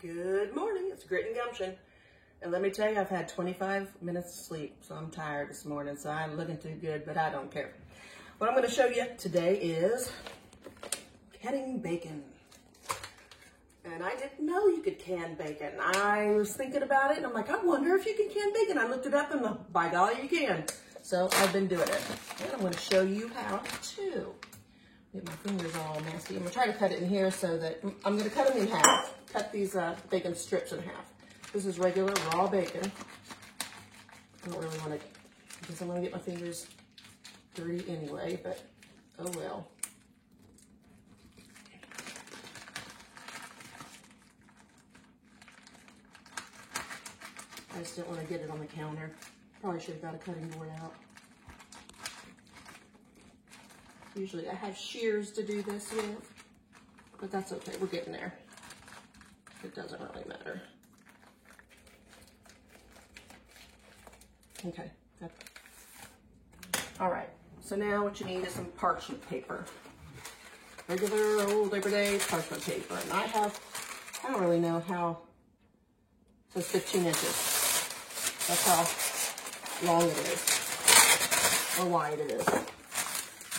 Good morning, it's Grit and Gumption. And let me tell you, I've had 25 minutes of sleep, so I'm tired this morning, so I'm looking too good, but I don't care. What I'm going to show you today is canning bacon. And I didn't know you could can bacon. I was thinking about it, and I'm like, I wonder if you can can bacon. I looked it up, and by golly, you can. So I've been doing it. And I'm going to show you how to. Get my fingers all nasty. I'm going to try to cut it in here so that I'm going to cut them in half. Cut these bacon strips in half. This is regular raw bacon. I don't really want to, because I'm going to get my fingers dirty anyway, but oh well. I just didn't want to get it on the counter. Probably should have got a cutting board out. Usually I have shears to do this with, but that's okay. We're getting there. It doesn't really matter. Okay. Good. All right. So now what you need is some parchment paper. Regular old everyday parchment paper. And I don't really know how, so it's 15 inches. That's how long it is, or wide it is.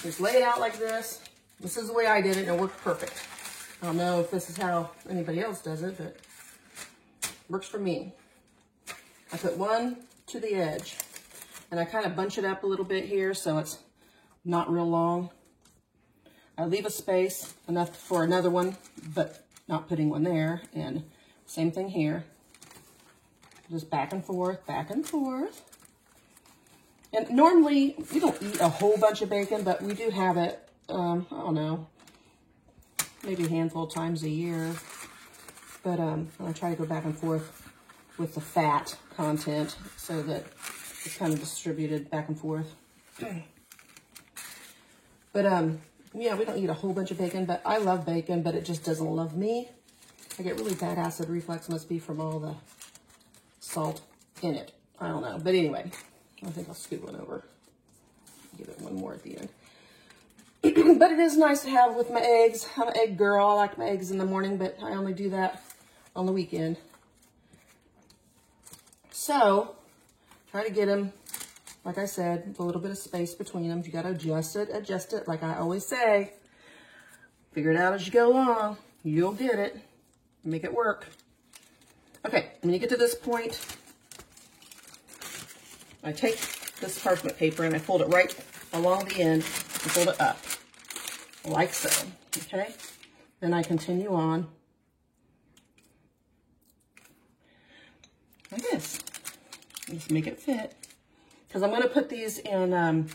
Just lay it out like this. This is the way I did it, and it worked perfect. I don't know if this is how anybody else does it, but it works for me. I put one to the edge, and I kind of bunch it up a little bit here so it's not real long. I leave a space enough for another one, but not putting one there, and same thing here. Just back and forth, back and forth. And normally, we don't eat a whole bunch of bacon, but we do have it, I don't know, maybe a handful of times a year. But I try to go back and forth with the fat content so that it's kind of distributed back and forth. But, yeah, we don't eat a whole bunch of bacon, but I love bacon, but it just doesn't love me. I get really bad acid reflux, must be from all the salt in it. I don't know, but anyway. I think I'll scoot one over. Give it one more at the end. But it is nice to have with my eggs. I'm an egg girl. I like my eggs in the morning, but I only do that on the weekend. So, try to get them, like I said, with a little bit of space between them. You got to adjust it, like I always say. Figure it out as you go along. You'll get it. Make it work. Okay, when you get to this point, I take this parchment paper and I fold it right along the end and fold it up, like so, okay? Then I continue on like this. Just make it fit. Because I'm going to put these in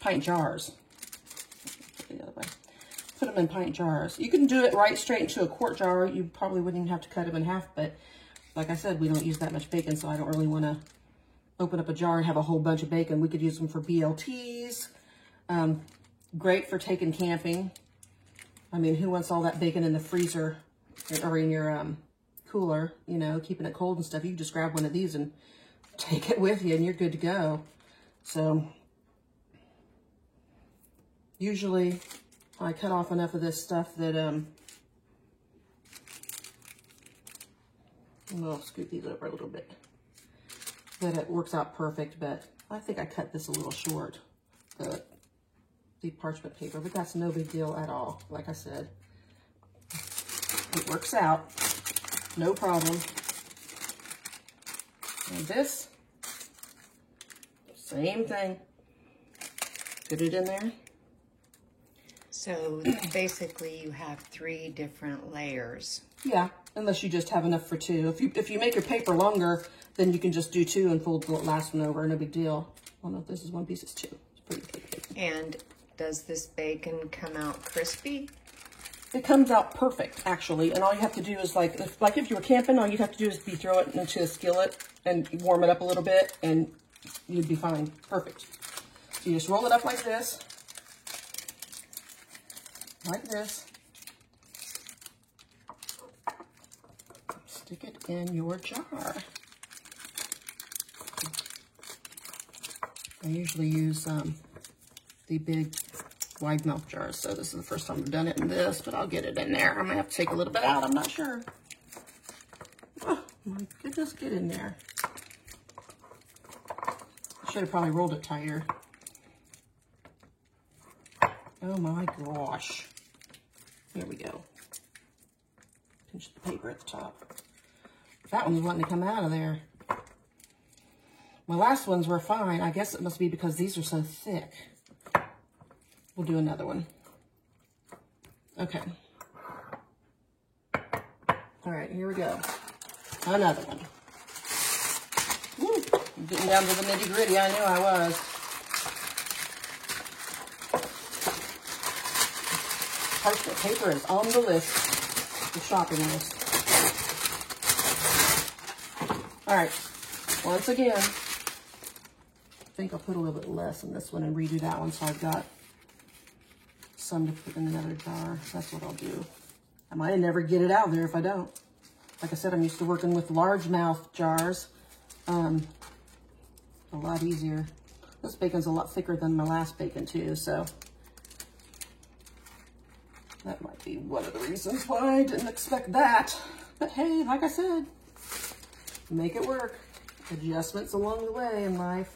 pint jars. Put it the other way. Put them in pint jars. You can do it right straight into a quart jar. You probably wouldn't even have to cut them in half, but like I said, we don't use that much bacon, so I don't really want to open up a jar and have a whole bunch of bacon. We could use them for BLTs. Great for taking camping. I mean, who wants all that bacon in the freezer or in your cooler, you know, keeping it cold and stuff? You can just grab one of these and take it with you and you're good to go. So usually I cut off enough of this stuff that I'll scoot these over a little bit. That it works out perfect, but I think I cut this a little short, the parchment paper, but that's no big deal at all. Like I said, it works out, no problem. And this, same thing. Put it in there. So basically you have 3 different layers. Yeah, unless you just have enough for 2. If you make your paper longer, then you can just do 2 and fold the last one over, no big deal. I don't know if this is 1 piece, it's 2. It's pretty big. And does this bacon come out crispy? It comes out perfect, actually. And all you have to do is, like if you were camping, all you'd have to do is throw it into a skillet and warm it up a little bit, and you'd be fine. Perfect. So you just roll it up like this. Like this. Stick it in your jar. I usually use the big wide mouth jars. So this is the first time I've done it in this, but I'll get it in there. I might have to take a little bit out, I'm not sure. My goodness, get in there. I should have probably rolled it tighter. Oh my gosh. Here we go. Pinch the paper at the top. That one's wanting to come out of there. My last ones were fine. I guess it must be because these are so thick. We'll do another one. Okay. All right, here we go. Another one. Woo. I'm getting down to the nitty gritty. I knew I was. Parchment paper is on the list, the shopping list. All right, once again, I think I'll put a little bit less in this one and redo that one so I've got some to put in another jar. That's what I'll do. I might never get it out there if I don't. Like I said, I'm used to working with largemouth jars. A lot easier. This bacon's a lot thicker than my last bacon too, so that might be one of the reasons why I didn't expect that. But hey, like I said, make it work. Adjustments along the way in life.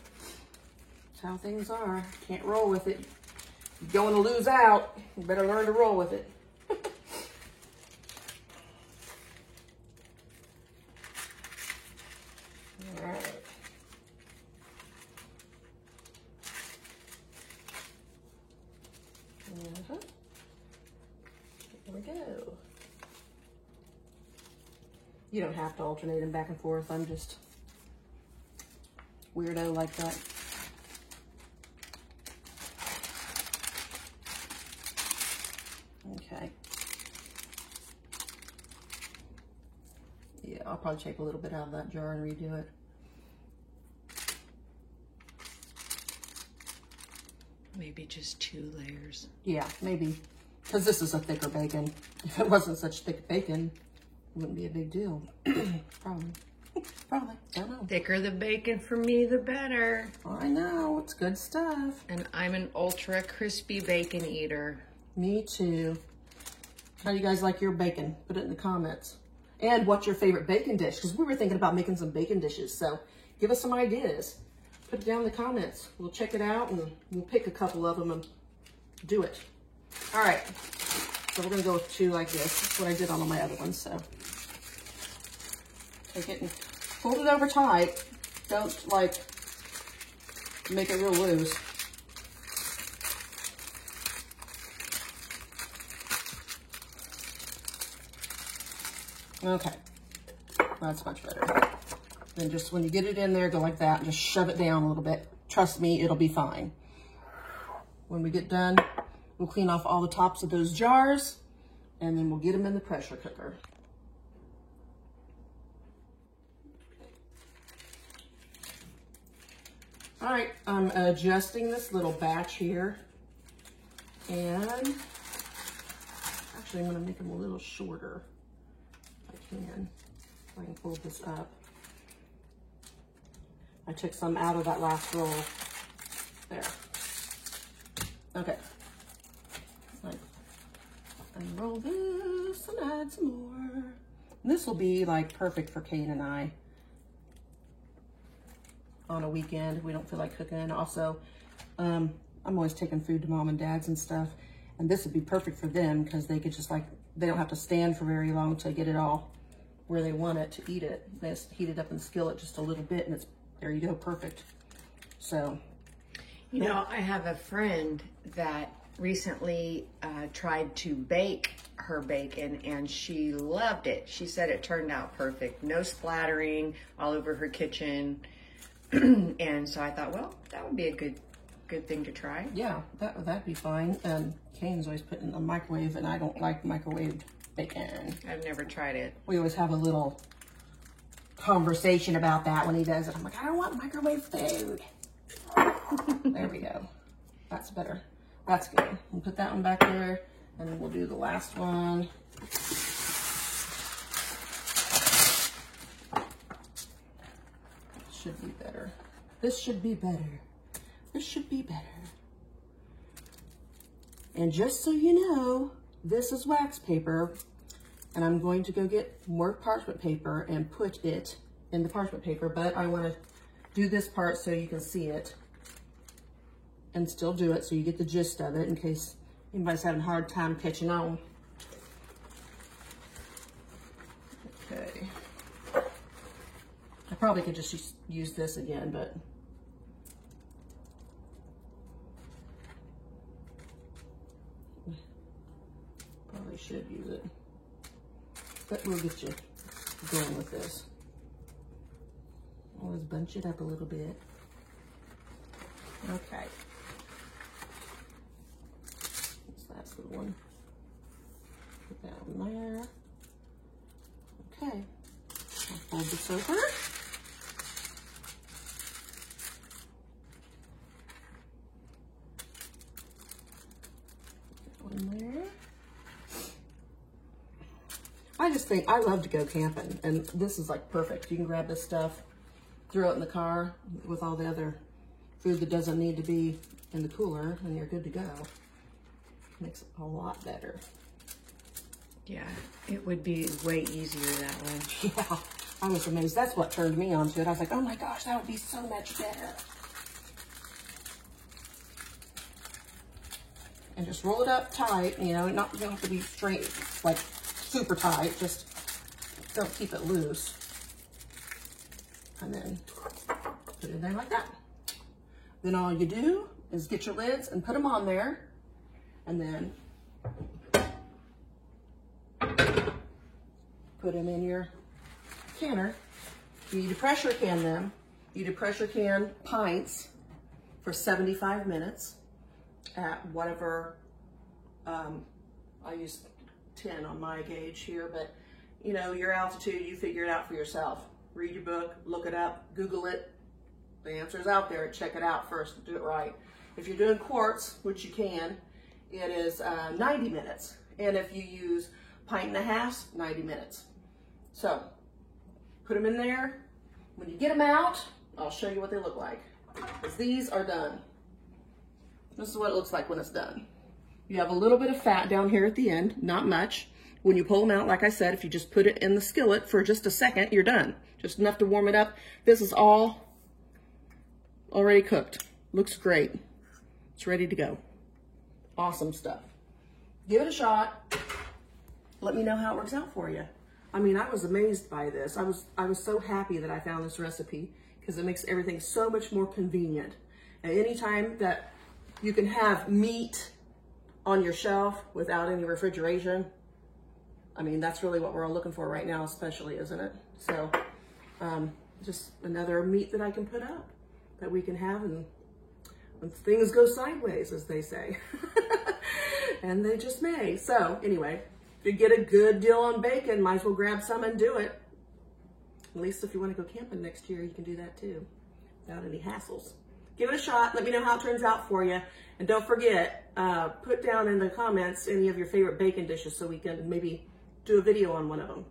That's how things are. Can't roll with it. You're going to lose out. You better learn to roll with it. All right. There we go. You don't have to alternate them back and forth. I'm just weirdo like that. Okay. Yeah, I'll probably take a little bit out of that jar and redo it. Maybe just 2 layers. Yeah, maybe. Because this is a thicker bacon. If it wasn't such thick bacon, it wouldn't be a big deal. Probably. Probably. I don't know. Thicker the bacon for me, the better. I know. It's good stuff. And I'm an ultra crispy bacon eater. Me too. How do you guys like your bacon? Put it in the comments. And what's your favorite bacon dish? Because we were thinking about making some bacon dishes. So give us some ideas. Put it down in the comments. We'll check it out and we'll pick a couple of them and do it. All right. So we're going to go with 2 like this. That's what I did on all my other ones. So take it and fold it over tight. Don't like make it real loose. Okay, that's much better. Then just when you get it in there, go like that and just shove it down a little bit. Trust me, it'll be fine. When we get done, we'll clean off all the tops of those jars and then we'll get them in the pressure cooker. All right, I'm adjusting this little batch here and actually I'm gonna make them a little shorter. Can. I can pull this up. I took some out of that last roll. There. Okay. Unroll this and add some more. And this will be like perfect for Kane and I on a weekend if we don't feel like cooking. Also, I'm always taking food to mom and dad's and stuff. And this would be perfect for them because they could just like, they don't have to stand for very long to get it all where they want it to eat it. They just heat it up in the skillet just a little bit and it's, there you go, perfect. So. You know, I have a friend that recently tried to bake her bacon and she loved it. She said it turned out perfect. No splattering all over her kitchen. And so I thought, well, that would be a good thing to try. Yeah, that'd be fine. Kane's always put in the microwave and I don't like microwaved bacon. I've never tried it. We always have a little conversation about that when he does it. I'm like, I don't want microwave food. There we go. That's better. That's good. We'll put that one back there and then we'll do the last one. Should be better. This should be better. This should be better. And just so you know, this is wax paper. And I'm going to go get more parchment paper and put it in the parchment paper, but I want to do this part so you can see it and still do it so you get the gist of it in case anybody's having a hard time catching on. Okay. I probably could just use this again, but probably should use it. But we'll get you going with this. Always bunch it up a little bit. Okay. That's the one. Put that on there. Okay. I'll fold this over. Put that one there. I just think I love to go camping, and this is like perfect. You can grab this stuff, throw it in the car with all the other food that doesn't need to be in the cooler, and you're good to go. Makes it a lot better. Yeah, it would be way easier that way. Yeah, I was amazed. That's what turned me on to it. I was like, oh my gosh, that would be so much better. And just roll it up tight, you know, you don't have to be straight, like super tight, just don't keep it loose. And then put it in there like that. Then all you do is get your lids and put them on there, and then put them in your canner. You need to pressure can them. You need to pressure can pints for 75 minutes at whatever, I use 10 on my gauge here, but you know, your altitude, you figure it out for yourself. Read your book, look it up, Google it. The answer's out there. Check it out first, do it right. If you're doing quarts, which you can, it is 90 minutes. And if you use pint and a half, 90 minutes. So put them in there. When you get them out, I'll show you what they look like. Because these are done. This is what it looks like when it's done. You have a little bit of fat down here at the end, not much. When you pull them out, like I said, if you just put it in the skillet for just a second, you're done. Just enough to warm it up. This is all already cooked. Looks great. It's ready to go. Awesome stuff. Give it a shot. Let me know how it works out for you. I mean, I was amazed by this. I was so happy that I found this recipe because it makes everything so much more convenient. And anytime that you can have meat on your shelf without any refrigeration, I mean, that's really what we're all looking for right now, especially, isn't it? So, just another meat that I can put up that we can have, and when things go sideways, as they say, and they just may. So anyway, if you get a good deal on bacon, might as well grab some and do it. At least if you want to go camping next year, you can do that too, without any hassles. Give it a shot. Let me know how it turns out for you. And don't forget, put down in the comments any of your favorite bacon dishes so we can maybe do a video on one of them.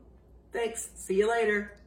Thanks. See you later.